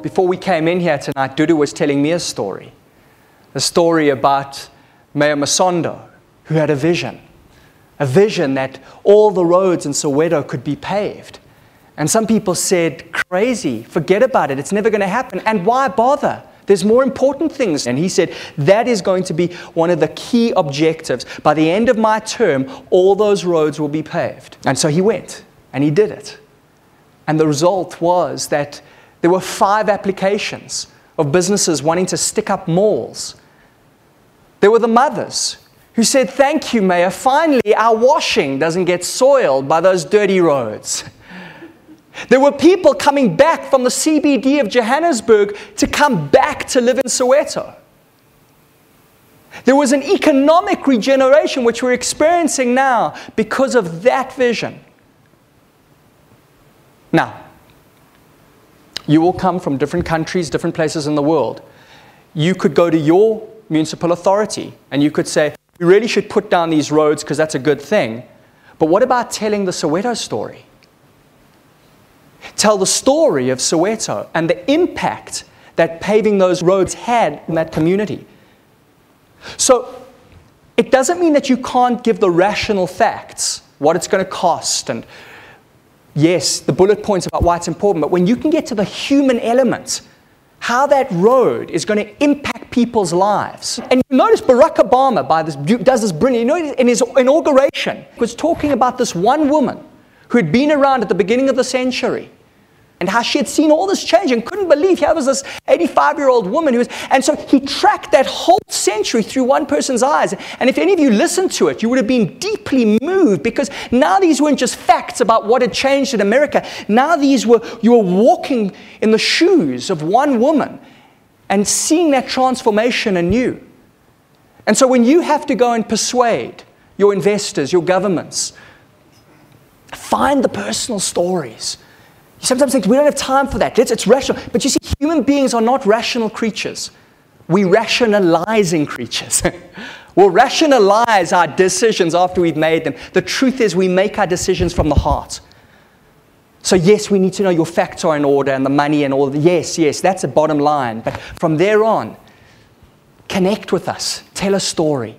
before we came in here tonight, Dudu was telling me a story about Mayor Masondo, who had a vision that all the roads in Soweto could be paved. And some people said, crazy, forget about it, it's never going to happen. And why bother? There's more important things. And he said, that is going to be one of the key objectives. By the end of my term, all those roads will be paved. And so he went, and he did it. And the result was that there were 5 applications of businesses wanting to stick up malls. There were the mothers who said, thank you, Mayor, finally our washing doesn't get soiled by those dirty roads. There were people coming back from the CBD of Johannesburg to come back to live in Soweto. There was an economic regeneration which we're experiencing now because of that vision. Now, you will come from different countries, different places in the world. You could go to your municipal authority and you could say, we really should put down these roads because that's a good thing. But what about telling the Soweto story? Tell the story of Soweto and the impact that paving those roads had in that community. So it doesn't mean that you can't give the rational facts, what it's going to cost, and yes, the bullet points about why it's important, but when you can get to the human element, how that road is going to impact people's lives. And you notice Barack Obama does this brilliant, in his inauguration, was talking about this one woman who had been around at the beginning of the century and how she had seen all this change and couldn't believe here was this 85-year-old woman and so he tracked that whole century through one person's eyes. And if any of you listened to it, you would have been deeply moved because now these weren't just facts about what had changed in America. Now you were walking in the shoes of one woman and seeing that transformation anew. And so when you have to go and persuade your investors, your governments, find the personal stories. You sometimes think, we don't have time for that. It's rational. But you see, human beings are not rational creatures. We're rationalizing creatures. We'll rationalize our decisions after we've made them. The truth is we make our decisions from the heart. So yes, we need to know your facts are in order and the money and all. Yes, that's the bottom line. But from there on, connect with us. Tell a story.